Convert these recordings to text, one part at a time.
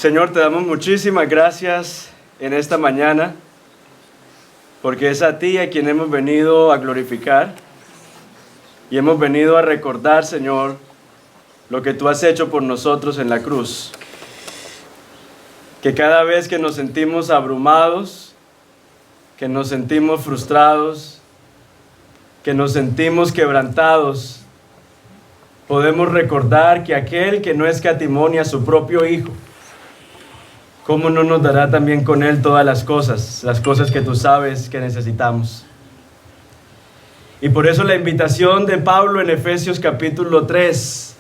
Señor, te damos muchísimas gracias en esta mañana, porque es a ti a quien hemos venido a glorificar y hemos venido a recordar, Señor, lo que tú has hecho por nosotros en la cruz. Que cada vez que nos sentimos abrumados, que nos sentimos frustrados, que nos sentimos quebrantados, podemos recordar que aquel que no escatimó a su propio Hijo, ¿cómo no nos dará también con Él todas las cosas que tú sabes que necesitamos? Y por eso la invitación de Pablo en Efesios capítulo 3,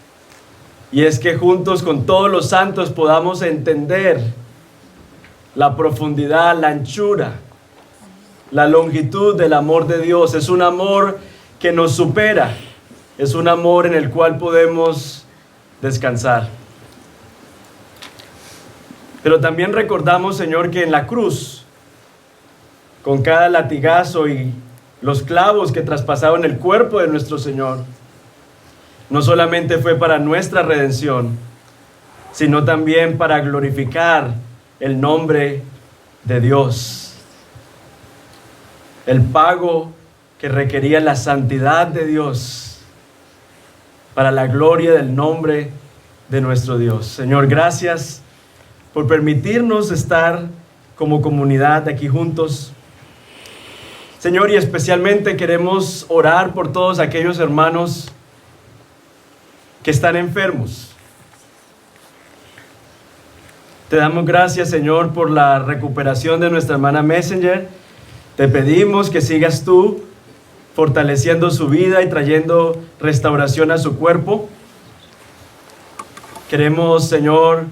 y es que juntos con todos los santos podamos entender la profundidad, la anchura, la longitud del amor de Dios. Es un amor que nos supera, es un amor en el cual podemos descansar. Pero también recordamos, Señor, que en la cruz, con cada latigazo y los clavos que traspasaron el cuerpo de nuestro Señor, no solamente fue para nuestra redención, sino también para glorificar el nombre de Dios. El pago que requería la santidad de Dios para la gloria del nombre de nuestro Dios. Señor, gracias por permitirnos estar como comunidad aquí juntos. Señor, y especialmente queremos orar por todos aquellos hermanos que están enfermos. Te damos gracias, Señor, por la recuperación de nuestra hermana Messenger. Te pedimos que sigas tú fortaleciendo su vida y trayendo restauración a su cuerpo. Queremos, Señor,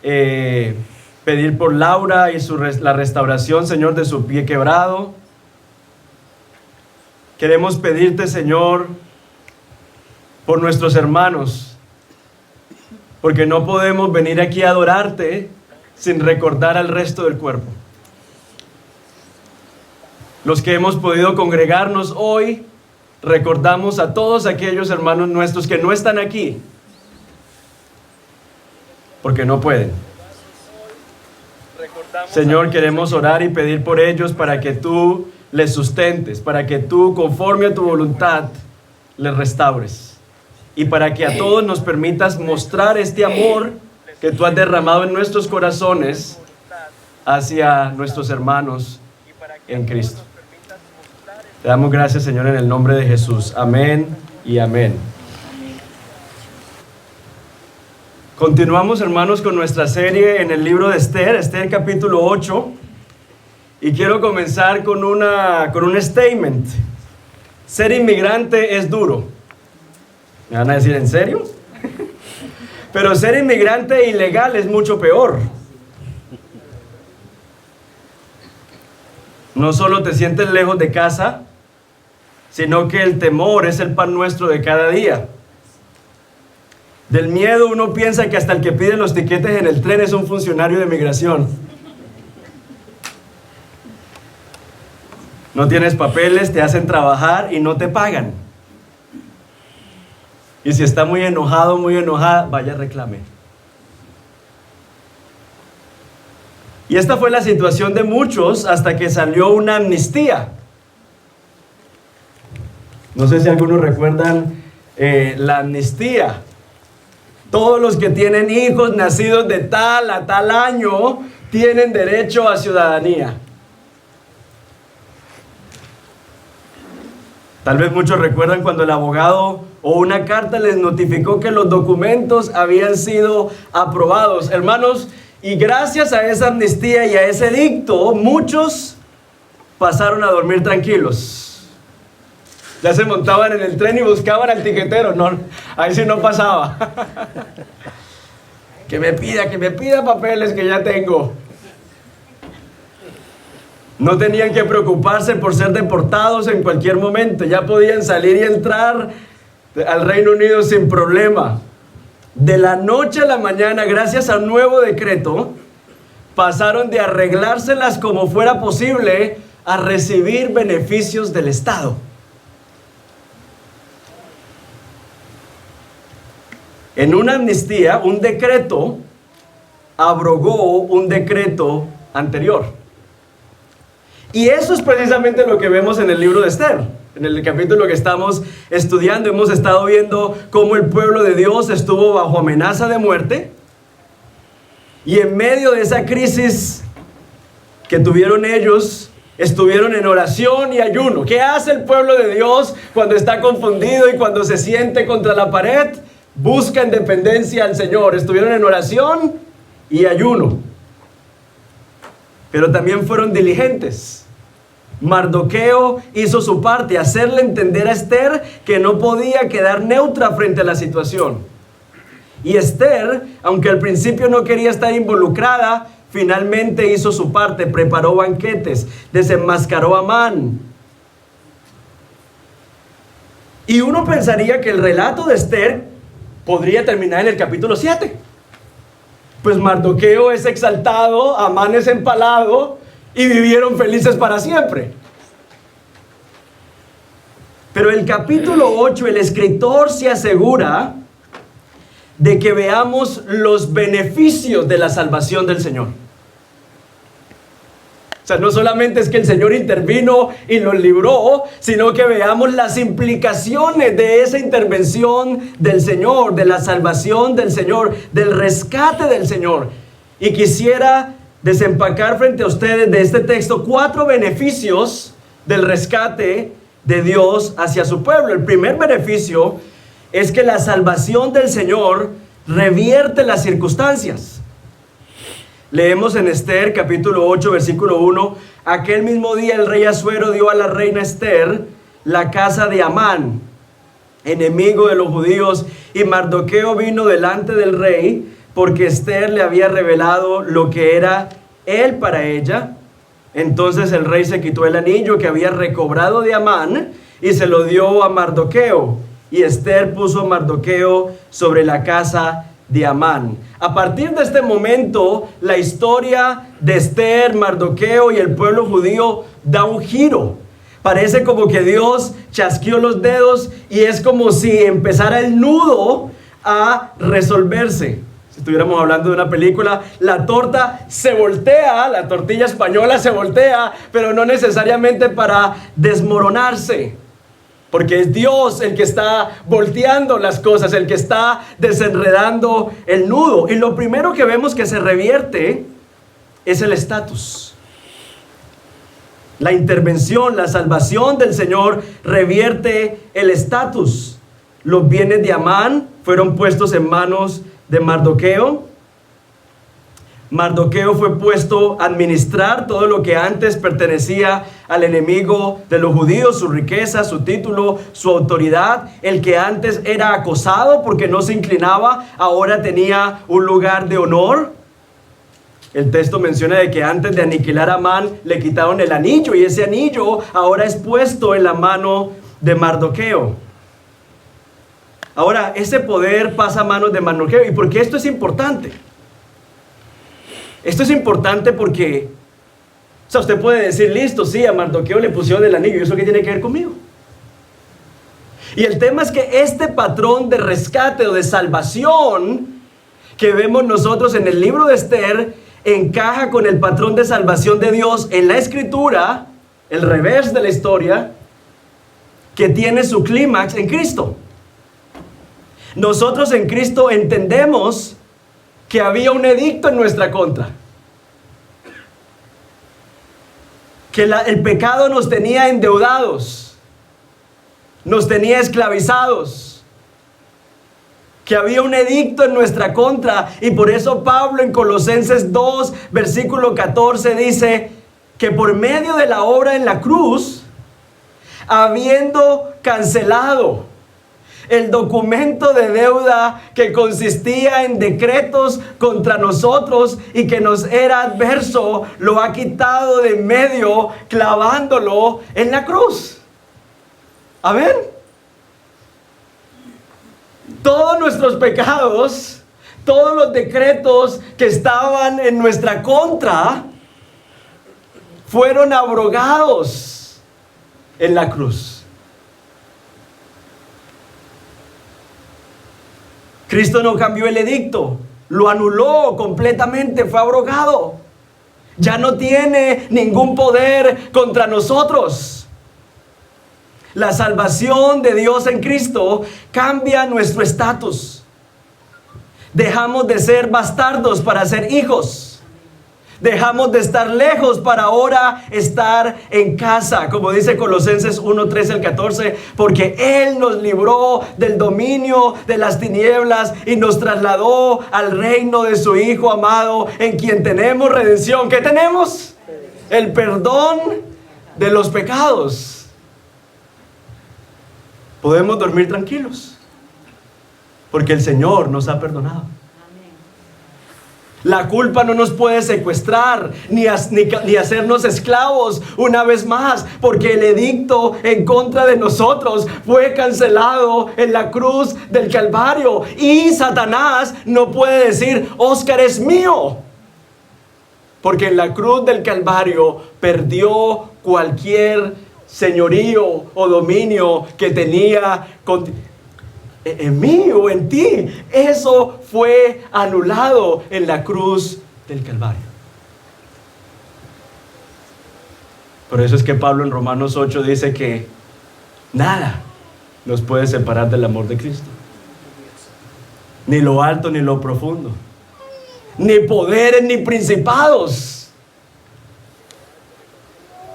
pedir por Laura y la restauración, Señor, de su pie quebrado. Queremos pedirte, Señor, por nuestros hermanos, porque no podemos venir aquí a adorarte sin recordar al resto del cuerpo. Los que hemos podido congregarnos hoy, recordamos a todos aquellos hermanos nuestros que no están aquí, porque no pueden. Señor, queremos orar y pedir por ellos para que tú les sustentes, para que tú, conforme a tu voluntad, les restaures. Y para que a todos nos permitas mostrar este amor que tú has derramado en nuestros corazones hacia nuestros hermanos en Cristo. Te damos gracias, Señor, en el nombre de Jesús. Amén y amén. Continuamos, hermanos, con nuestra serie en el libro de Esther capítulo 8. Y quiero comenzar con un statement. Ser inmigrante es duro. ¿Me van a decir en serio? Pero ser inmigrante ilegal es mucho peor. No solo te sientes lejos de casa, sino que el temor es el pan nuestro de cada día. Del miedo uno piensa que hasta el que pide los tiquetes en el tren es un funcionario de migración. No tienes papeles, te hacen trabajar y no te pagan. Y si está muy enojado, muy enojada, vaya, reclame. Y esta fue la situación de muchos hasta que salió una amnistía. No sé si algunos recuerdan la amnistía. Todos los que tienen hijos nacidos de tal a tal año tienen derecho a ciudadanía. Tal vez muchos recuerdan cuando el abogado o una carta les notificó que los documentos habían sido aprobados. Hermanos, y gracias a esa amnistía y a ese edicto, muchos pasaron a dormir tranquilos. Ya se montaban en el tren y buscaban al tiquetero. No, ahí sí no pasaba. Que me pida papeles que ya tengo. No tenían que preocuparse por ser deportados en cualquier momento. Ya podían salir y entrar al Reino Unido sin problema. De la noche a la mañana, gracias a un nuevo decreto, pasaron de arreglárselas como fuera posible a recibir beneficios del Estado. En una amnistía, un decreto abrogó un decreto anterior. Y eso es precisamente lo que vemos en el libro de Esther. En el capítulo que estamos estudiando, hemos estado viendo cómo el pueblo de Dios estuvo bajo amenaza de muerte. Y en medio de esa crisis que tuvieron ellos, estuvieron en oración y ayuno. ¿Qué hace el pueblo de Dios cuando está confundido y cuando se siente contra la pared? Busca en dependencia al Señor. Estuvieron en oración y ayuno. Pero también fueron diligentes. Mardoqueo hizo su parte, hacerle entender a Esther que no podía quedar neutra frente a la situación. Y Esther, aunque al principio no quería estar involucrada, finalmente hizo su parte, preparó banquetes, desenmascaró a Amán. Y uno pensaría que el relato de Esther podría terminar en el capítulo 7. Pues Mardoqueo es exaltado, Amán es empalado y vivieron felices para siempre. Pero el capítulo 8, el escritor se asegura de que veamos los beneficios de la salvación del Señor. O sea, no solamente es que el Señor intervino y los libró, sino que veamos las implicaciones de esa intervención del Señor, de la salvación del Señor, del rescate del Señor. Y quisiera desempacar frente a ustedes de este texto 4 beneficios del rescate de Dios hacia su pueblo. El primer beneficio es que la salvación del Señor revierte las circunstancias. Leemos en Esther capítulo 8 versículo 1: aquel mismo día el rey Asuero dio a la reina Esther la casa de Amán, enemigo de los judíos, y Mardoqueo vino delante del rey porque Esther le había revelado lo que era él para ella. Entonces el rey se quitó el anillo que había recobrado de Amán y se lo dio a Mardoqueo. Y Esther puso a Mardoqueo sobre la casa de Amán. A partir de este momento, la historia de Esther, Mardoqueo y el pueblo judío da un giro. Parece como que Dios chasqueó los dedos y es como si empezara el nudo a resolverse. Si estuviéramos hablando de una película, la torta se voltea, la tortilla española se voltea, pero no necesariamente para desmoronarse. Porque es Dios el que está volteando las cosas, el que está desenredando el nudo. Y lo primero que vemos que se revierte es el estatus. La intervención, la salvación del Señor revierte el estatus. Los bienes de Amán fueron puestos en manos de Mardoqueo. Mardoqueo fue puesto a administrar todo lo que antes pertenecía al enemigo de los judíos, su riqueza, su título, su autoridad. El que antes era acosado porque no se inclinaba, ahora tenía un lugar de honor. El texto menciona de que antes de aniquilar a Amán le quitaron el anillo, y ese anillo ahora es puesto en la mano de Mardoqueo. Ahora, ese poder pasa a manos de Mardoqueo. ¿Y por qué esto es importante? Esto es importante porque, o sea, usted puede decir, listo, sí, a Mardoqueo le pusieron el anillo, ¿y eso qué tiene que ver conmigo? Y el tema es que este patrón de rescate o de salvación que vemos nosotros en el libro de Esther encaja con el patrón de salvación de Dios en la Escritura, el revés de la historia, que tiene su clímax en Cristo. Nosotros en Cristo entendemos que había un edicto en nuestra contra, que el pecado nos tenía endeudados, nos tenía esclavizados, que había un edicto en nuestra contra. Y por eso Pablo en Colosenses 2 versículo 14 dice que por medio de la obra en la cruz, habiendo cancelado el documento de deuda que consistía en decretos contra nosotros y que nos era adverso, lo ha quitado de en medio, clavándolo en la cruz. Amén. Todos nuestros pecados, todos los decretos que estaban en nuestra contra, fueron abrogados en la cruz. Cristo no cambió el edicto, lo anuló completamente, fue abrogado. Ya no tiene ningún poder contra nosotros. La salvación de Dios en Cristo cambia nuestro estatus. Dejamos de ser bastardos para ser hijos. Dejamos de estar lejos para ahora estar en casa, como dice Colosenses 1, 13 al 14, porque Él nos libró del dominio de las tinieblas y nos trasladó al reino de su Hijo amado, en quien tenemos redención. ¿Qué tenemos? El perdón de los pecados. Podemos dormir tranquilos, porque el Señor nos ha perdonado. La culpa no nos puede secuestrar ni hacernos esclavos una vez más, porque el edicto en contra de nosotros fue cancelado en la cruz del Calvario. Y Satanás no puede decir: Oscar es mío, porque en la cruz del Calvario perdió cualquier señorío o dominio que tenía en mí o en ti. Eso fue anulado en la cruz del Calvario. Por eso es que Pablo en Romanos 8 dice que nada nos puede separar del amor de Cristo. Ni lo alto ni lo profundo, ni poderes ni principados.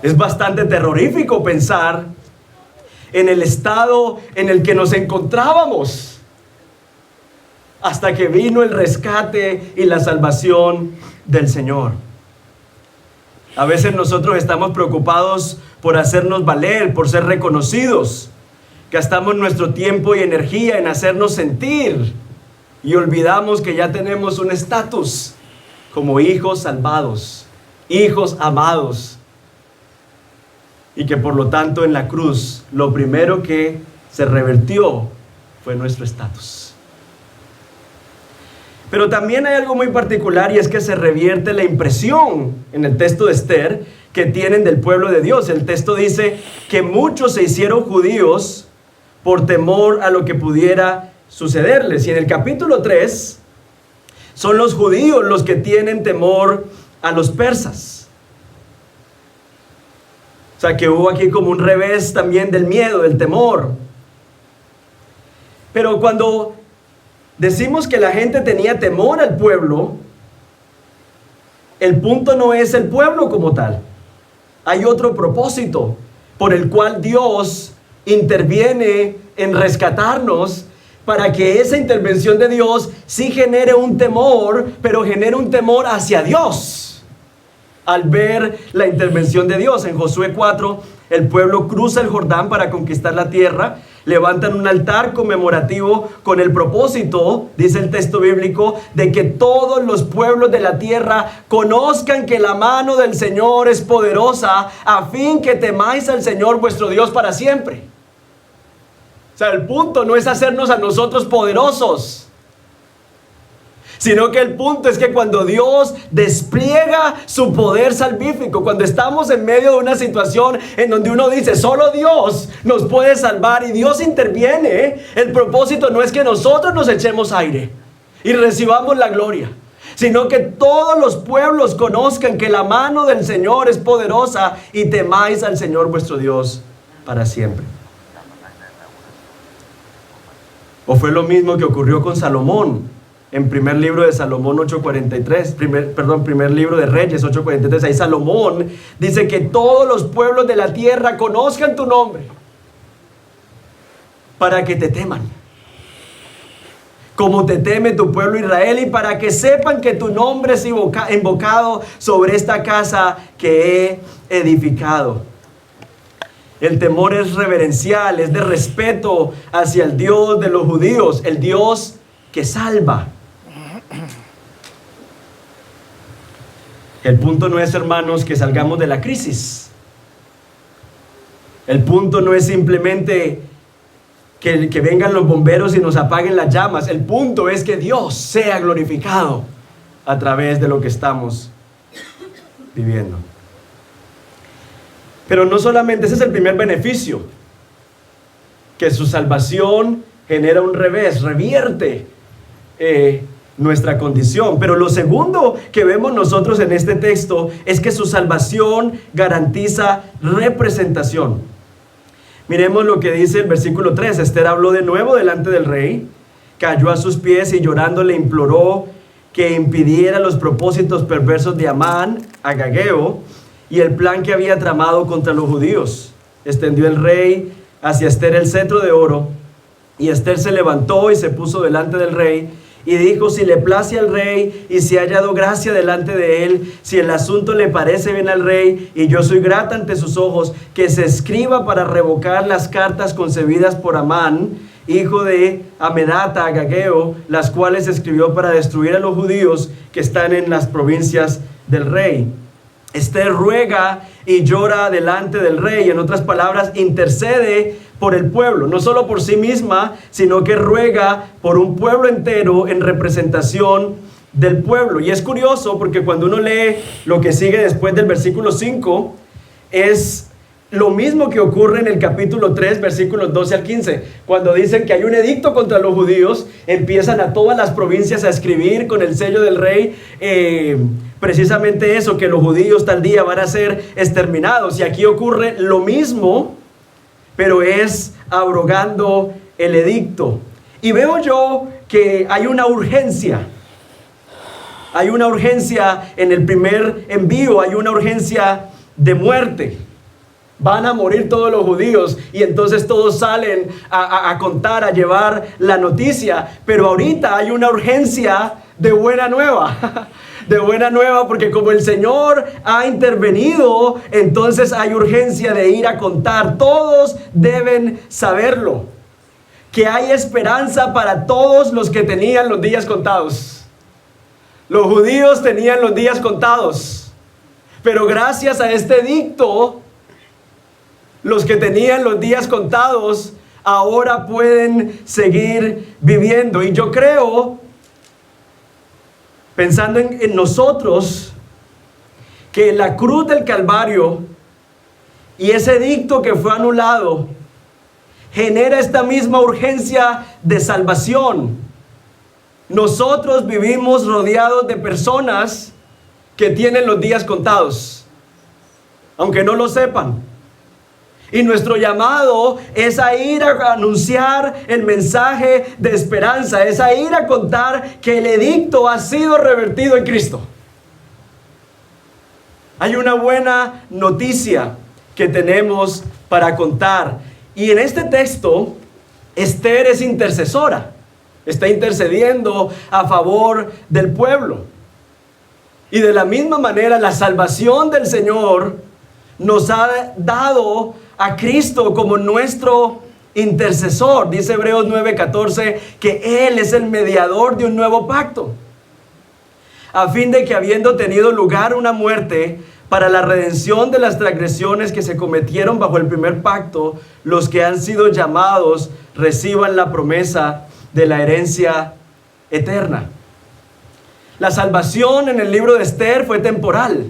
Es bastante terrorífico pensar en el estado en el que nos encontrábamos hasta que vino el rescate y la salvación del Señor. A veces nosotros estamos preocupados por hacernos valer, por ser reconocidos. Gastamos nuestro tiempo y energía en hacernos sentir y olvidamos que ya tenemos un estatus como hijos salvados, hijos amados. Y que por lo tanto en la cruz lo primero que se revertió fue nuestro estatus. Pero también hay algo muy particular, y es que se revierte la impresión en el texto de Esther que tienen del pueblo de Dios. El texto dice que muchos se hicieron judíos por temor a lo que pudiera sucederles. Y en el capítulo 3 son los judíos los que tienen temor a los persas. O sea que hubo aquí como un revés también del miedo, del temor. Pero cuando decimos que la gente tenía temor al pueblo, el punto no es el pueblo como tal. Hay otro propósito por el cual Dios interviene en rescatarnos, para que esa intervención de Dios sí genere un temor, pero genere un temor hacia Dios. Al ver la intervención de Dios en Josué 4, el pueblo cruza el Jordán para conquistar la tierra, levantan un altar conmemorativo con el propósito, dice el texto bíblico, de que todos los pueblos de la tierra conozcan que la mano del Señor es poderosa, a fin que temáis al Señor vuestro Dios para siempre. O sea, el punto no es hacernos a nosotros poderosos, sino que el punto es que cuando Dios despliega su poder salvífico, cuando estamos en medio de una situación en donde uno dice, solo Dios nos puede salvar y Dios interviene, el propósito no es que nosotros nos echemos aire y recibamos la gloria, sino que todos los pueblos conozcan que la mano del Señor es poderosa y temáis al Señor vuestro Dios para siempre. O fue lo mismo que ocurrió con Salomón. En primer libro de Salomón 8:43, primer libro de Reyes 8:43, ahí Salomón dice que todos los pueblos de la tierra conozcan tu nombre para que te teman, como te teme tu pueblo Israel, y para que sepan que tu nombre es invocado sobre esta casa que he edificado. El temor es reverencial, es de respeto hacia el Dios de los judíos, el Dios que salva. El punto no es, hermanos, que salgamos de la crisis. El punto no es simplemente que vengan los bomberos y nos apaguen las llamas. El punto es que Dios sea glorificado a través de lo que estamos viviendo. Pero no solamente ese es el primer beneficio, que su salvación genera un revés, revierte nuestra condición. Pero lo segundo que vemos nosotros en este texto es que su salvación garantiza representación. Miremos lo que dice el versículo 3. Ester habló de nuevo delante del rey, cayó a sus pies y llorando le imploró que impidiera los propósitos perversos de Amán, Agageo, y el plan que había tramado contra los judíos. Extendió el rey hacia Ester el cetro de oro, y Ester se levantó y se puso delante del rey, y dijo: si le place al rey, y si ha hallado gracia delante de él, si el asunto le parece bien al rey, y yo soy grata ante sus ojos, que se escriba para revocar las cartas concebidas por Amán, hijo de Amedata, Agageo, las cuales escribió para destruir a los judíos que están en las provincias del rey. Ester ruega y llora delante del rey, en otras palabras, intercede por el pueblo, no solo por sí misma, sino que ruega por un pueblo entero en representación del pueblo. Y es curioso porque cuando uno lee lo que sigue después del versículo 5, es lo mismo que ocurre en el capítulo 3, versículos 12 al 15. Cuando dicen que hay un edicto contra los judíos, empiezan a todas las provincias a escribir con el sello del rey, precisamente eso, que los judíos tal día van a ser exterminados. Y aquí ocurre lo mismo, pero es abrogando el edicto. Y veo yo que hay una urgencia. Hay una urgencia en el primer envío, hay una urgencia de muerte. Van a morir todos los judíos y entonces todos salen a contar, a llevar la noticia. Pero ahorita hay una urgencia de buena nueva. De buena nueva, porque como el Señor ha intervenido, entonces hay urgencia de ir a contar. Todos deben saberlo, que hay esperanza para todos los que tenían los días contados. Los judíos tenían los días contados, pero gracias a este edicto, los que tenían los días contados ahora pueden seguir viviendo. Y yo creo, pensando en nosotros, que la cruz del Calvario y ese edicto que fue anulado genera esta misma urgencia de salvación. Nosotros vivimos rodeados de personas que tienen los días contados, aunque no lo sepan. Y nuestro llamado es a ir a anunciar el mensaje de esperanza, es a ir a contar que el edicto ha sido revertido en Cristo. Hay una buena noticia que tenemos para contar. Y en este texto, Ester es intercesora, está intercediendo a favor del pueblo. Y de la misma manera, la salvación del Señor nos ha dado a Cristo como nuestro intercesor. Dice Hebreos 9:14 que Él es el mediador de un nuevo pacto, a fin de que habiendo tenido lugar una muerte para la redención de las transgresiones que se cometieron bajo el primer pacto, los que han sido llamados reciban la promesa de la herencia eterna. La salvación en el libro de Ester fue temporal,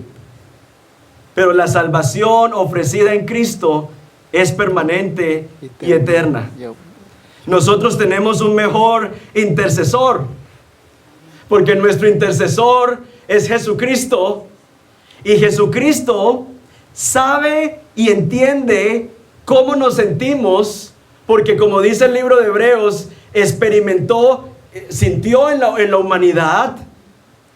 pero la salvación ofrecida en Cristo es permanente y eterna. Nosotros tenemos un mejor intercesor, porque nuestro intercesor es Jesucristo, y Jesucristo sabe y entiende cómo nos sentimos, porque como dice el libro de Hebreos, experimentó, sintió en la humanidad,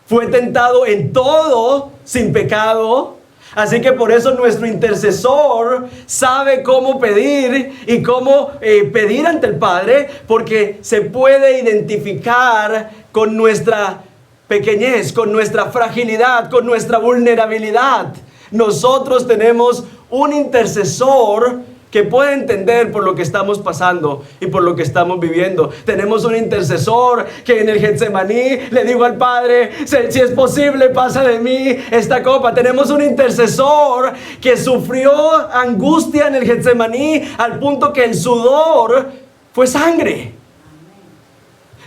fue tentado en todo sin pecado. Así que por eso nuestro intercesor sabe cómo pedir y cómo pedir ante el Padre, porque se puede identificar con nuestra pequeñez, con nuestra fragilidad, con nuestra vulnerabilidad. Nosotros tenemos un intercesor que puede entender por lo que estamos pasando y por lo que estamos viviendo. Tenemos un intercesor que en el Getsemaní le dijo al Padre: si es posible, pasa de mí esta copa. Tenemos un intercesor que sufrió angustia en el Getsemaní al punto que el sudor fue sangre.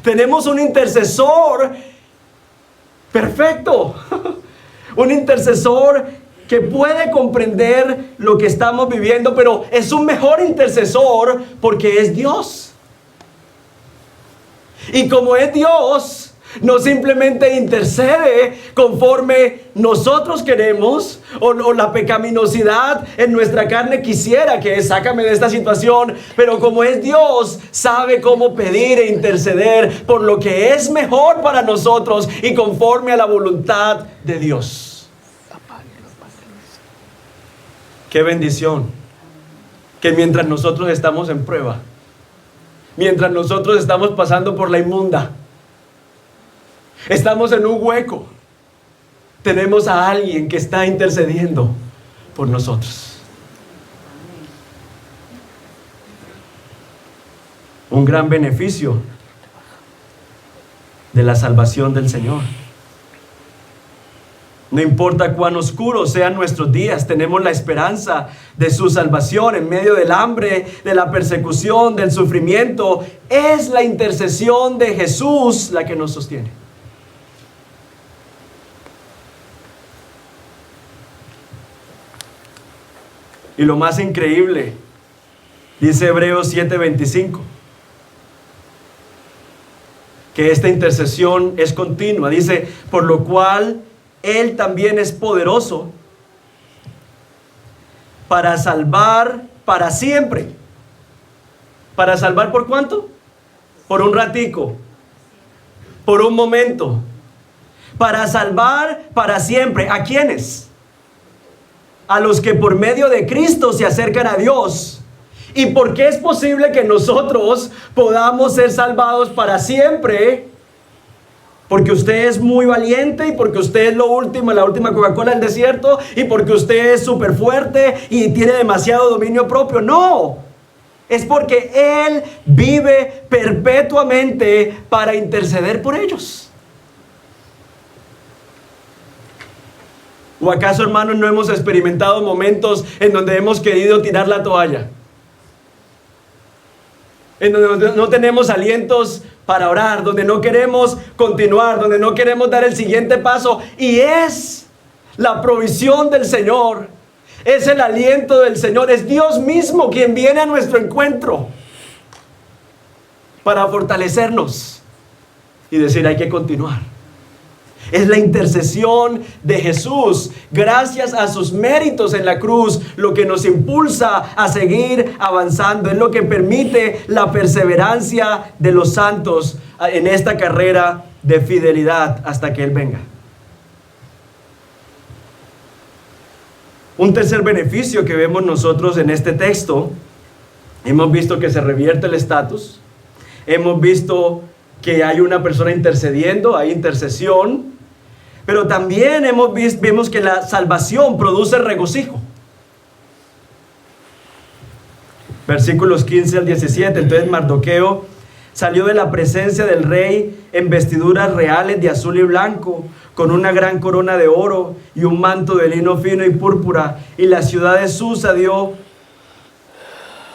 Tenemos un intercesor perfecto, un intercesor que puede comprender lo que estamos viviendo, pero es un mejor intercesor porque es Dios. Y como es Dios, No simplemente intercede conforme nosotros queremos o la pecaminosidad en nuestra carne quisiera que es, sácame de esta situación, pero como es Dios, sabe cómo pedir e interceder por lo que es mejor para nosotros y conforme a la voluntad de Dios. Qué bendición que mientras nosotros estamos en prueba, mientras nosotros estamos pasando por la inmunda, estamos en un hueco, tenemos a alguien que está intercediendo por nosotros. Un gran beneficio de la salvación del Señor. No importa cuán oscuros sean nuestros días, tenemos la esperanza de su salvación en medio del hambre, de la persecución, del sufrimiento. Es la intercesión de Jesús la que nos sostiene. Y lo más increíble, dice Hebreos 7:25, que esta intercesión es continua. Dice, por lo cual Él también es poderoso para salvar para siempre. ¿Para salvar por cuánto? Por un ratico, por un momento. Para salvar para siempre. ¿A quiénes? A los que por medio de Cristo se acercan a Dios. ¿Y por qué es posible que nosotros podamos ser salvados para siempre? Porque usted es muy valiente y porque usted es lo último, la última Coca-Cola del desierto, y porque usted es súper fuerte y tiene demasiado dominio propio. No, es porque Él vive perpetuamente para interceder por ellos. ¿O acaso, hermanos, no hemos experimentado momentos en donde hemos querido tirar la toalla? En donde no tenemos alientos para orar, donde no queremos continuar, donde no queremos dar el siguiente paso. Y es la provisión del Señor, es el aliento del Señor, es Dios mismo quien viene a nuestro encuentro para fortalecernos y decir, hay que continuar. Es la intercesión de Jesús, gracias a sus méritos en la cruz, lo que nos impulsa a seguir avanzando. Es lo que permite la perseverancia de los santos en esta carrera de fidelidad hasta que Él venga. Un tercer beneficio que vemos nosotros en este texto, hemos visto que se revierte el estatus, hemos visto que hay una persona intercediendo, hay intercesión. Pero también vemos que la salvación produce regocijo. Versículos 15 al 17. Entonces Mardoqueo salió de la presencia del rey en vestiduras reales de azul y blanco, con una gran corona de oro y un manto de lino fino y púrpura. Y la ciudad de Susa dio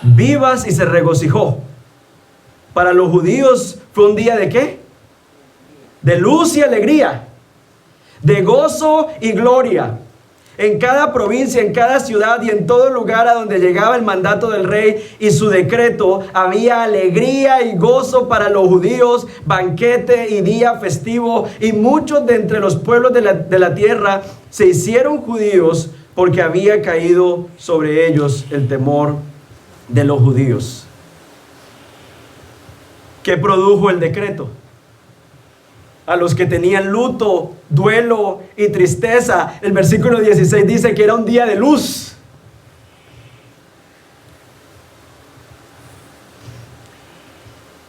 vivas y se regocijó. Para los judíos fue un día ¿de qué? De luz y alegría, de gozo y gloria. En cada provincia, en cada ciudad y en todo lugar a donde llegaba el mandato del rey y su decreto, había alegría y gozo para los judíos, banquete y día festivo. Y muchos de entre los pueblos de la tierra se hicieron judíos, porque había caído sobre ellos el temor de los judíos. ¿Qué produjo el decreto? A los que tenían luto, duelo y tristeza. El versículo 16 dice que era un día de luz.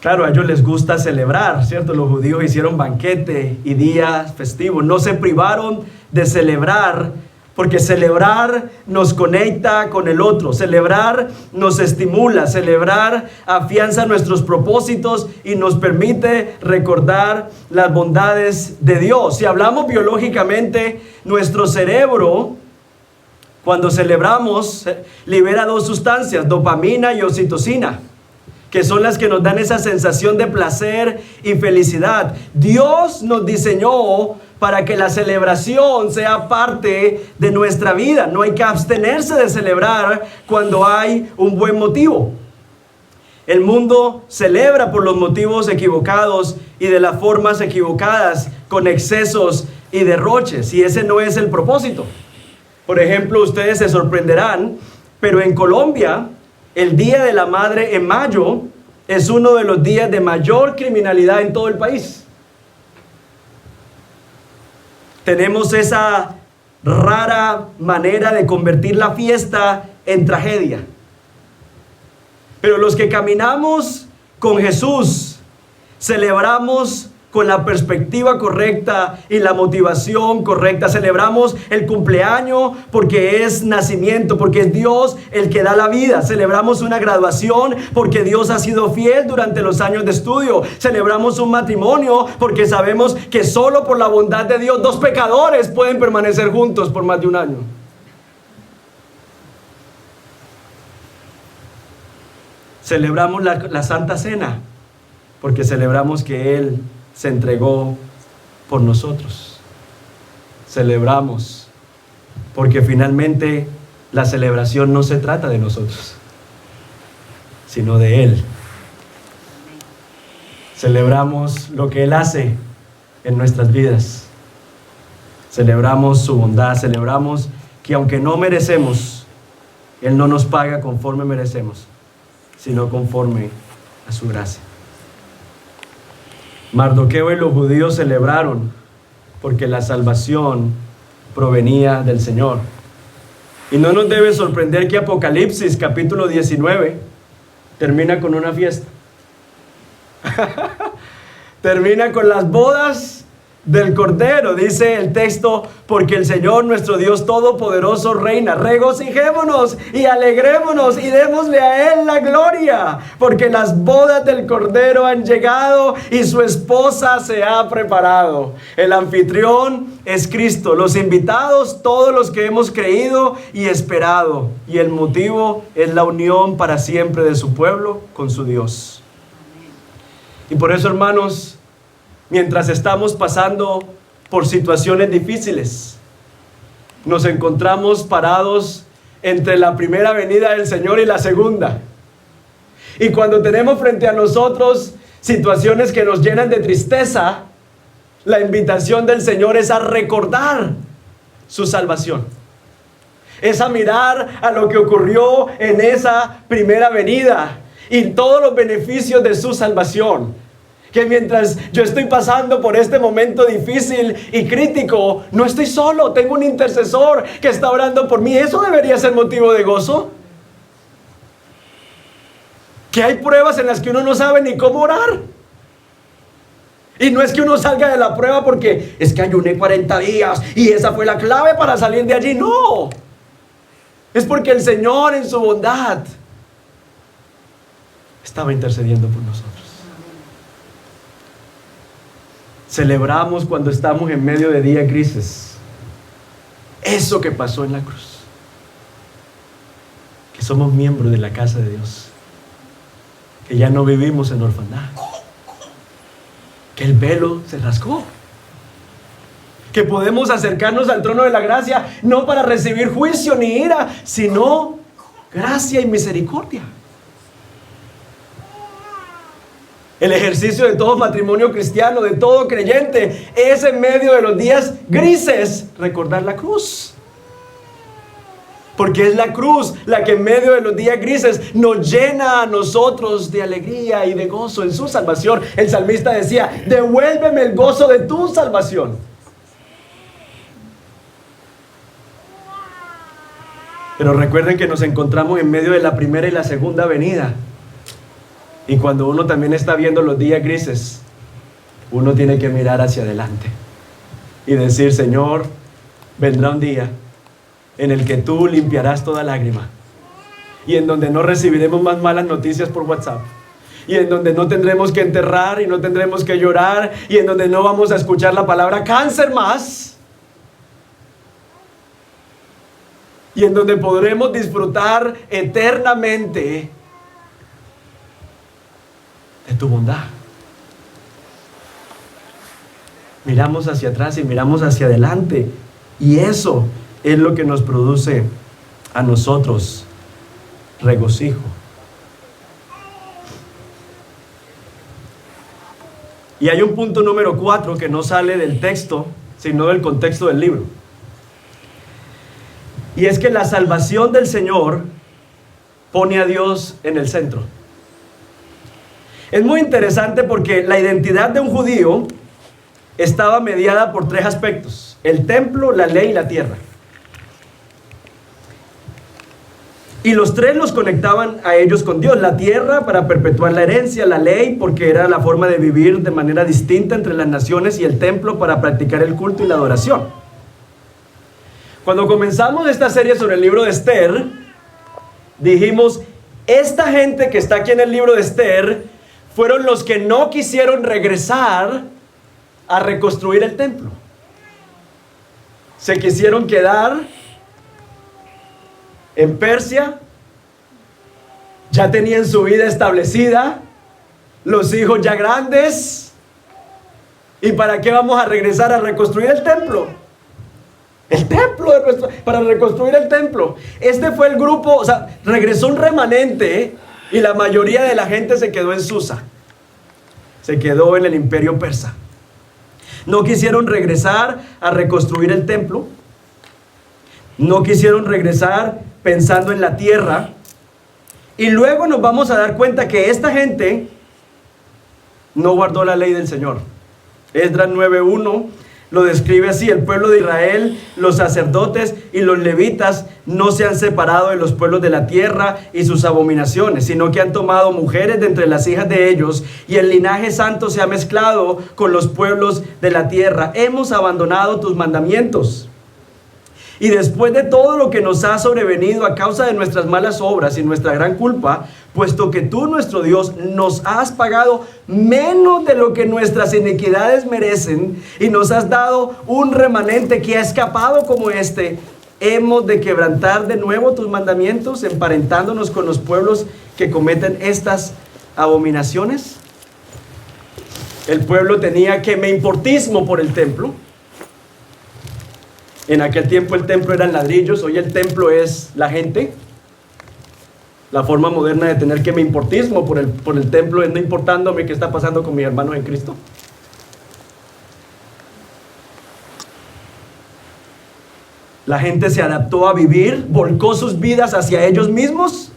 Claro, a ellos les gusta celebrar, ¿cierto? Los judíos hicieron banquete y días festivos. No se privaron de celebrar, porque celebrar nos conecta con el otro. Celebrar nos estimula. Celebrar afianza nuestros propósitos y nos permite recordar las bondades de Dios. Si hablamos biológicamente, nuestro cerebro, cuando celebramos, libera dos sustancias, dopamina y oxitocina, que son las que nos dan esa sensación de placer y felicidad. Dios nos diseñó para que la celebración sea parte de nuestra vida. No hay que abstenerse de celebrar cuando hay un buen motivo. El mundo celebra por los motivos equivocados y de las formas equivocadas, con excesos y derroches, y ese no es el propósito. Por ejemplo, ustedes se sorprenderán, pero en Colombia, el Día de la Madre en mayo es uno de los días de mayor criminalidad en todo el país. Tenemos esa rara manera de convertir la fiesta en tragedia. Pero los que caminamos con Jesús, celebramos con la perspectiva correcta y la motivación correcta. Celebramos el cumpleaños porque es nacimiento, porque es Dios el que da la vida. Celebramos una graduación porque Dios ha sido fiel durante los años de estudio. Celebramos un matrimonio porque sabemos que solo por la bondad de Dios 2 pecadores pueden permanecer juntos por más de un año. Celebramos la Santa Cena porque celebramos que Él se entregó por nosotros. Celebramos porque finalmente la celebración no se trata de nosotros, sino de Él. Celebramos lo que Él hace en nuestras vidas. Celebramos su bondad, celebramos que aunque no merecemos, Él no nos paga conforme merecemos, sino conforme a su gracia. Mardoqueo y los judíos celebraron porque la salvación provenía del Señor. Y no nos debe sorprender que Apocalipsis capítulo 19 termina con una fiesta. Termina con las bodas del Cordero, dice el texto, porque el Señor nuestro Dios Todopoderoso reina. Regocijémonos y alegrémonos y démosle a Él la gloria, porque las bodas del Cordero han llegado y su esposa se ha preparado. El anfitrión es Cristo, los invitados, todos los que hemos creído y esperado, y el motivo es la unión para siempre de su pueblo con su Dios. Y por eso, hermanos, mientras estamos pasando por situaciones difíciles, nos encontramos parados entre la primera venida del Señor y la segunda. Y cuando tenemos frente a nosotros situaciones que nos llenan de tristeza, la invitación del Señor es a recordar su salvación. Es a mirar a lo que ocurrió en esa primera venida y todos los beneficios de su salvación. Que mientras yo estoy pasando por este momento difícil y crítico, no estoy solo, tengo un intercesor que está orando por mí. Eso debería ser motivo de gozo. Que hay pruebas en las que uno no sabe ni cómo orar. Y no es que uno salga de la prueba porque es que ayuné 40 días y esa fue la clave para salir de allí. No, es porque el Señor en su bondad estaba intercediendo por nosotros. Celebramos cuando estamos en medio de días grises eso que pasó en la cruz, que somos miembros de la casa de Dios, que ya no vivimos en orfandad, que el velo se rasgó, que podemos acercarnos al trono de la gracia no para recibir juicio ni ira, sino gracia y misericordia. El ejercicio de todo matrimonio cristiano, de todo creyente, es en medio de los días grises recordar la cruz. Porque es la cruz la que en medio de los días grises nos llena a nosotros de alegría y de gozo en su salvación. El salmista decía: devuélveme el gozo de tu salvación. Pero recuerden que nos encontramos en medio de la primera y la segunda venida. Y cuando uno también está viendo los días grises, uno tiene que mirar hacia adelante y decir: Señor, vendrá un día en el que tú limpiarás toda lágrima, y en donde no recibiremos más malas noticias por WhatsApp, y en donde no tendremos que enterrar y no tendremos que llorar, y en donde no vamos a escuchar la palabra cáncer más, y en donde podremos disfrutar eternamente de tu bondad. Miramos hacia atrás y miramos hacia adelante, y eso es lo que nos produce a nosotros regocijo. Y hay un punto número 4 que no sale del texto, sino del contexto del libro. Y es que la salvación del Señor pone a Dios en el centro. Es muy interesante porque la identidad de un judío estaba mediada por 3 aspectos: el templo, la ley y la tierra. Y los 3 los conectaban a ellos con Dios: la tierra para perpetuar la herencia, la ley porque era la forma de vivir de manera distinta entre las naciones, y el templo para practicar el culto y la adoración. Cuando comenzamos esta serie sobre el libro de Esther, dijimos, esta gente que está aquí en el libro de Esther fueron los que no quisieron regresar a reconstruir el templo. Se quisieron quedar en Persia, ya tenían su vida establecida, los hijos ya grandes, ¿y para qué vamos a regresar a reconstruir el templo? Para reconstruir el templo. Este fue el grupo, o sea, regresó un remanente y la mayoría de la gente se quedó en Susa, se quedó en el imperio persa. No quisieron regresar a reconstruir el templo, no quisieron regresar pensando en la tierra. Y luego nos vamos a dar cuenta que esta gente no guardó la ley del Señor. Esdras 9:1 lo describe así: el pueblo de Israel, los sacerdotes y los levitas no se han separado de los pueblos de la tierra y sus abominaciones, sino que han tomado mujeres de entre las hijas de ellos, y el linaje santo se ha mezclado con los pueblos de la tierra. Hemos abandonado tus mandamientos. Y después de todo lo que nos ha sobrevenido a causa de nuestras malas obras y nuestra gran culpa, puesto que tú, nuestro Dios, nos has pagado menos de lo que nuestras iniquidades merecen, y nos has dado un remanente que ha escapado como este, hemos de quebrantar de nuevo tus mandamientos, emparentándonos con los pueblos que cometen estas abominaciones. El pueblo tenía quemeimportismo por el templo. En aquel tiempo el templo eran ladrillos, hoy el templo es la gente. La forma moderna de tener quemeimportismo por el templo es no importándome qué está pasando con mis hermanos en Cristo. La gente se adaptó a vivir, volcó sus vidas hacia ellos mismos.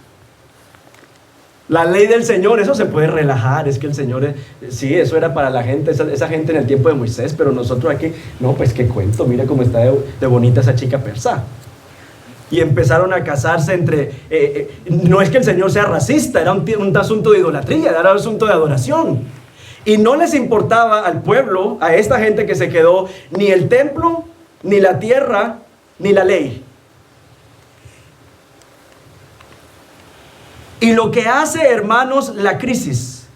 La ley del Señor, eso se puede relajar, es que el Señor, sí, eso era para la gente, esa gente en el tiempo de Moisés, pero nosotros aquí, no, pues qué cuento, mira cómo está de bonita esa chica persa. Y empezaron a casarse entre, no es que el Señor sea racista, era un asunto de idolatría, era un asunto de adoración. Y no les importaba al pueblo, a esta gente que se quedó, ni el templo, ni la tierra, ni la ley. Y lo que hace, hermanos, la crisis.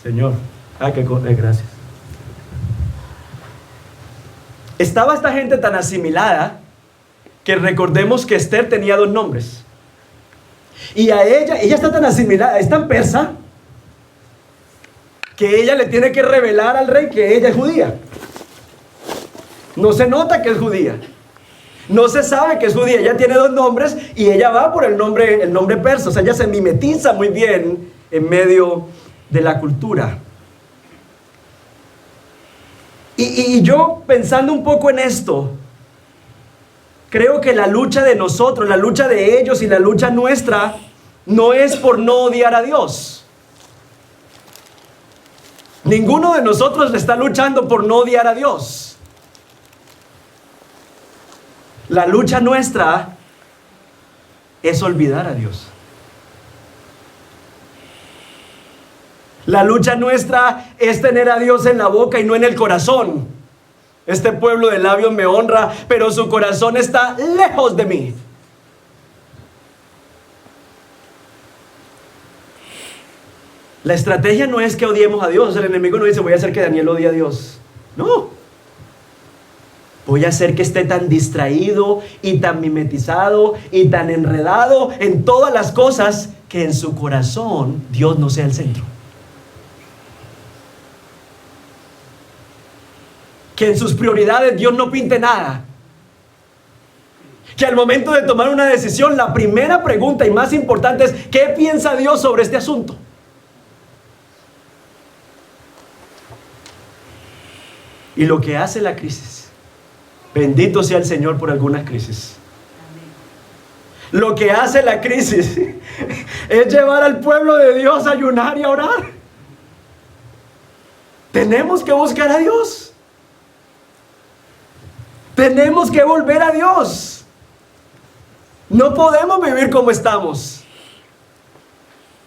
Señor, gracias. Estaba esta gente tan asimilada que recordemos que Esther tenía 2 nombres. Y a ella está tan asimilada, es tan persa, que ella le tiene que revelar al rey que ella es judía. No se nota que es judía. No se sabe que es judía. Ella tiene 2 nombres y ella va por el nombre persa. O sea, ella se mimetiza muy bien en medio de la cultura. Y yo, pensando un poco en esto, creo que la lucha de nosotros, la lucha de ellos y la lucha nuestra no es por no odiar a Dios. Ninguno de nosotros está luchando por no odiar a Dios. La lucha nuestra es olvidar a Dios. La lucha nuestra es tener a Dios en la boca y no en el corazón. Este pueblo de labios me honra, pero su corazón está lejos de mí. La estrategia no es que odiemos a Dios. El enemigo no dice, voy a hacer que Daniel odie a Dios. No. Voy a hacer que esté tan distraído y tan mimetizado y tan enredado en todas las cosas que en su corazón Dios no sea el centro. Que en sus prioridades Dios no pinte nada. Que al momento de tomar una decisión, la primera pregunta y más importante es: ¿qué piensa Dios sobre este asunto? Y lo que hace la crisis, bendito sea el Señor por algunas crisis. Lo que hace la crisis es llevar al pueblo de Dios a ayunar y a orar. Tenemos que buscar a Dios. Tenemos que volver a Dios. No podemos vivir como estamos.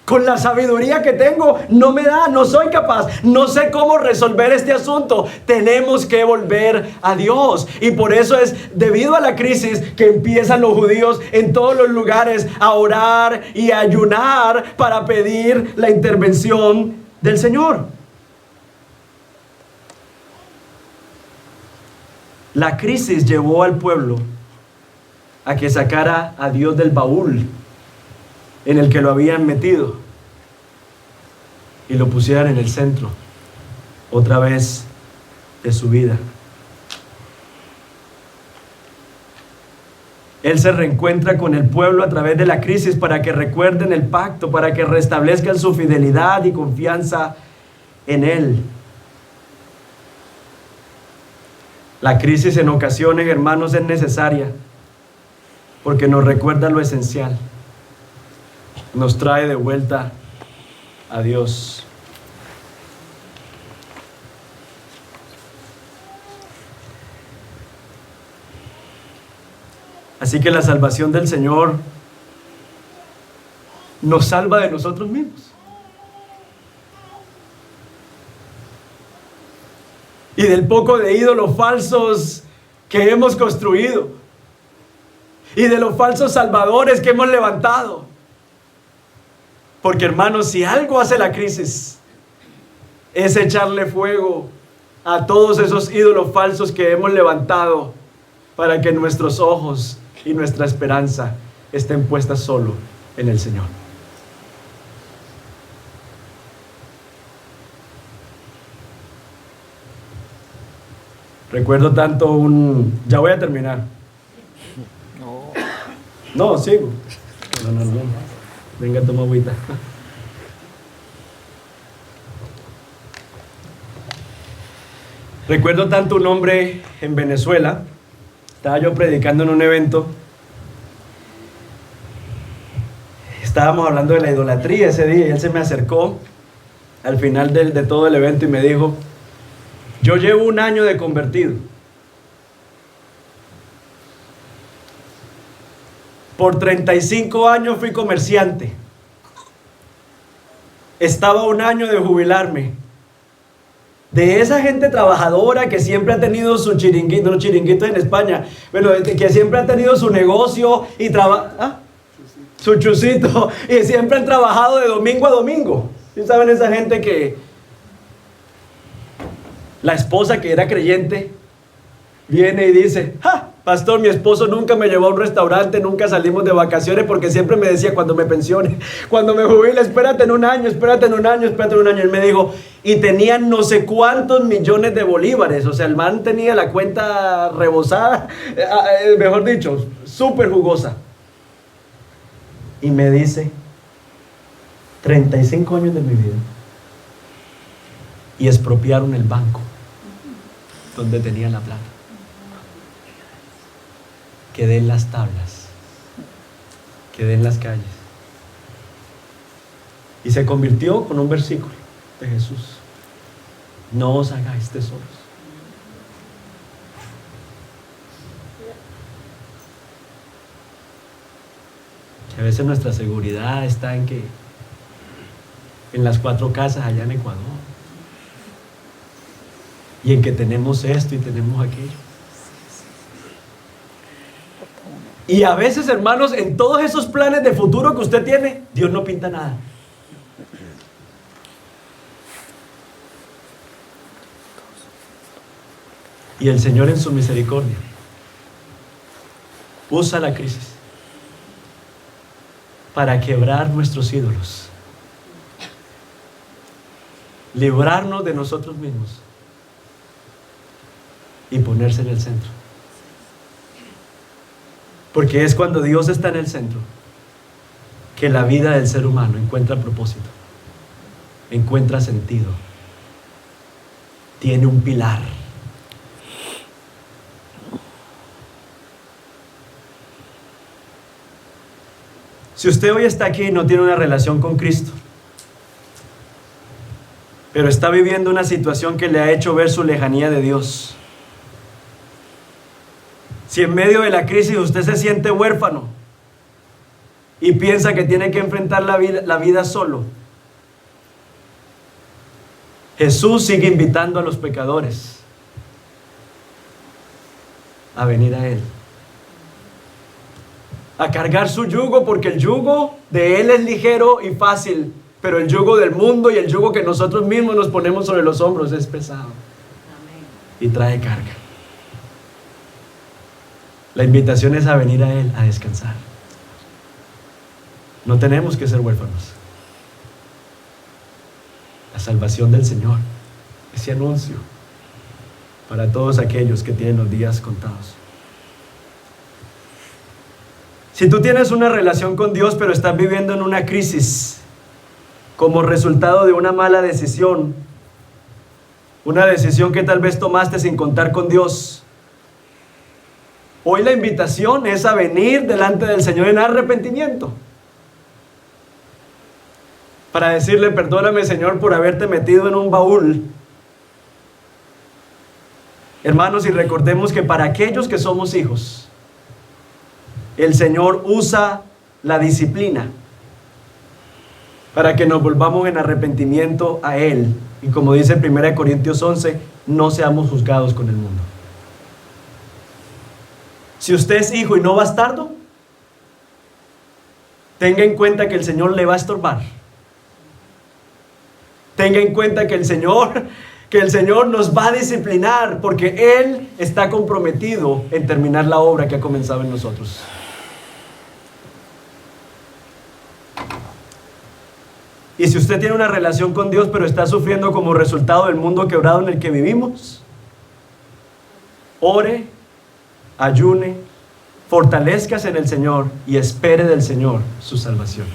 Con la sabiduría que tengo, no me da, no soy capaz, no sé cómo resolver este asunto. Tenemos que volver a Dios. Y por eso es debido a la crisis que empiezan los judíos en todos los lugares a orar y a ayunar para pedir la intervención del Señor. La crisis llevó al pueblo a que sacara a Dios del baúl en el que lo habían metido y lo pusieran en el centro otra vez de su vida. Él se reencuentra con el pueblo a través de la crisis para que recuerden el pacto, para que restablezcan su fidelidad y confianza en Él. La crisis en ocasiones, hermanos, es necesaria porque nos recuerda lo esencial. Nos trae de vuelta a Dios. Así que la salvación del Señor nos salva de nosotros mismos. Y del poco de ídolos falsos que hemos construido. Y de los falsos salvadores que hemos levantado. Porque, hermanos, si algo hace la crisis, es echarle fuego a todos esos ídolos falsos que hemos levantado para que nuestros ojos y nuestra esperanza estén puestas solo en el Señor. Recuerdo tanto ya voy a terminar. No, sigo. No. Venga, toma agüita. Recuerdo tanto un hombre en Venezuela. Estaba yo predicando en un evento. Estábamos hablando de la idolatría ese día y él se me acercó al final de todo el evento y me dijo: yo llevo 1 año de convertido. Por 35 años fui comerciante. Estaba 1 año de jubilarme. De esa gente trabajadora que siempre ha tenido su chiringuito, no chiringuitos en España, bueno, que siempre ha tenido su negocio y su chucito, y siempre han trabajado de domingo a domingo. ¿Sí saben esa gente que la esposa que era creyente viene y dice: pastor, mi esposo nunca me llevó a un restaurante, nunca salimos de vacaciones porque siempre me decía cuando me pensione, cuando me jubile, espérate en un año. Él me dijo, y tenían no sé cuántos millones de bolívares, o sea, el man tenía la cuenta rebosada, mejor dicho, súper jugosa. Y me dice, 35 años de mi vida, y expropiaron el banco donde tenía la plata. Quedé en las tablas, quedé en las calles. Y se convirtió con un versículo de Jesús: no os hagáis tesoros. Que a veces nuestra seguridad está en las 4 casas allá en Ecuador, y en que tenemos esto y tenemos aquello. Y a veces, hermanos, en todos esos planes de futuro que usted tiene, Dios no pinta nada. Y el Señor, en su misericordia, usa la crisis para quebrar nuestros ídolos, librarnos de nosotros mismos y ponerse en el centro. Porque es cuando Dios está en el centro que la vida del ser humano encuentra propósito, encuentra sentido, tiene un pilar Si usted hoy está aquí y no tiene una relación con Cristo, pero está viviendo una situación que le ha hecho ver su lejanía de Dios, si en medio de la crisis usted se siente huérfano y piensa que tiene que enfrentar la vida solo, Jesús sigue invitando a los pecadores a venir a Él, a cargar su yugo, porque el yugo de Él es ligero y fácil, pero el yugo del mundo y el yugo que nosotros mismos nos ponemos sobre los hombros es pesado y trae carga. La invitación es a venir a Él a descansar. No tenemos que ser huérfanos. La salvación del Señor, ese anuncio para todos aquellos que tienen los días contados. Si tú tienes una relación con Dios, pero estás viviendo en una crisis como resultado de una mala decisión, una decisión que tal vez tomaste sin contar con Dios, hoy la invitación es a venir delante del Señor en arrepentimiento, para decirle: perdóname, Señor, por haberte metido en un baúl. Hermanos, y recordemos que para aquellos que somos hijos, el Señor usa la disciplina para que nos volvamos en arrepentimiento a Él. Y como dice 1 Corintios 11, no seamos juzgados con el mundo. Si usted es hijo y no bastardo, tenga en cuenta que el Señor le va a estorbar. Tenga en cuenta que el Señor nos va a disciplinar, porque Él está comprometido en terminar la obra que ha comenzado en nosotros. Y si usted tiene una relación con Dios, pero está sufriendo como resultado del mundo quebrado en el que vivimos, ore, ayune, fortalezcase en el Señor y espere del Señor su salvación.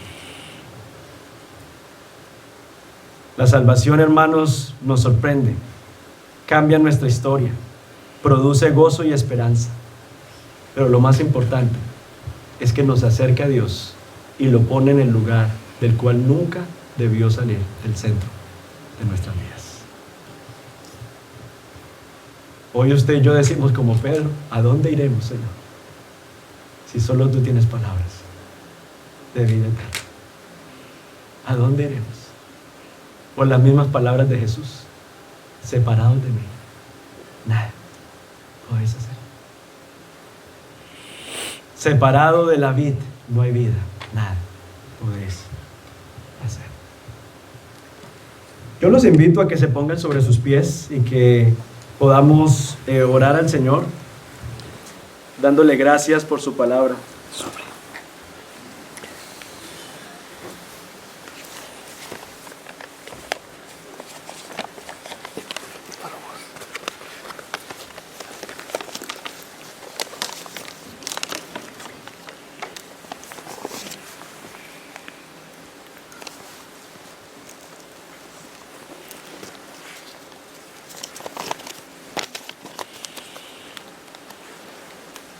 La salvación, hermanos, nos sorprende, cambia nuestra historia, produce gozo y esperanza. Pero lo más importante es que nos acerca a Dios y lo pone en el lugar del cual nunca debió salir, del centro de nuestras vidas. Hoy usted y yo decimos como Pedro: ¿a dónde iremos, Señor? Si solo tú tienes palabras de vida eterna. ¿A dónde iremos? Por las mismas palabras de Jesús: separados de mí, nada podéis hacer. Separado de la vid no hay vida, nada podéis hacer. Yo los invito a que se pongan sobre sus pies y que podamos orar al Señor, dándole gracias por su palabra.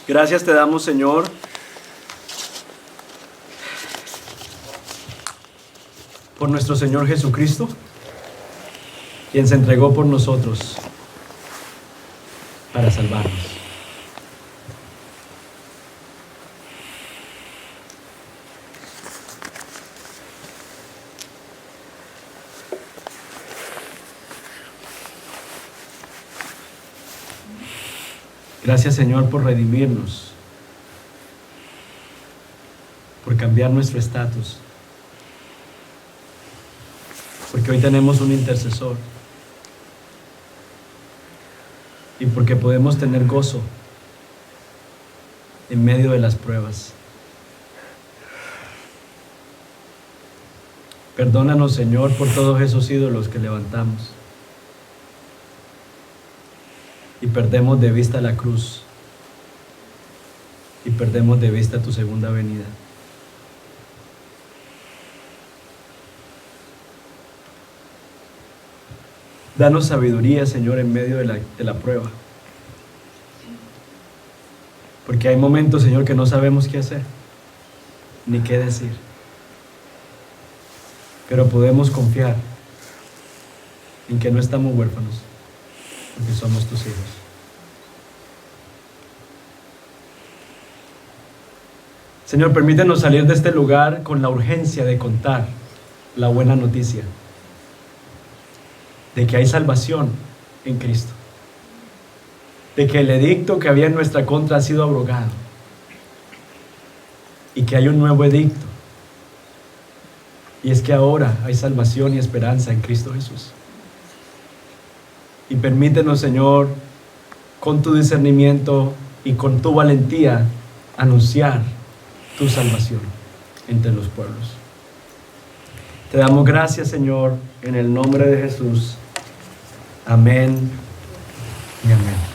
Gracias te damos, Señor, por nuestro Señor Jesucristo, quien se entregó por nosotros para salvarnos. Gracias, Señor, por redimirnos, por cambiar nuestro estatus, porque hoy tenemos un intercesor y porque podemos tener gozo en medio de las pruebas. Perdónanos, Señor, por todos esos ídolos que levantamos y perdemos de vista la cruz y perdemos de vista tu segunda venida. Danos sabiduría, Señor, en medio de la prueba, porque hay momentos, Señor, que no sabemos qué hacer. ni qué decir. Pero podemos confiar en que no estamos huérfanos, porque somos tus hijos. Señor, permítenos salir de este lugar con la urgencia de contar la buena noticia de que hay salvación en Cristo, de que el edicto que había en nuestra contra ha sido abrogado y que hay un nuevo edicto, y es que ahora hay salvación y esperanza en Cristo Jesús. Y permítenos, Señor, con tu discernimiento y con tu valentía, anunciar tu salvación entre los pueblos. Te damos gracias, Señor, en el nombre de Jesús. Amén y amén.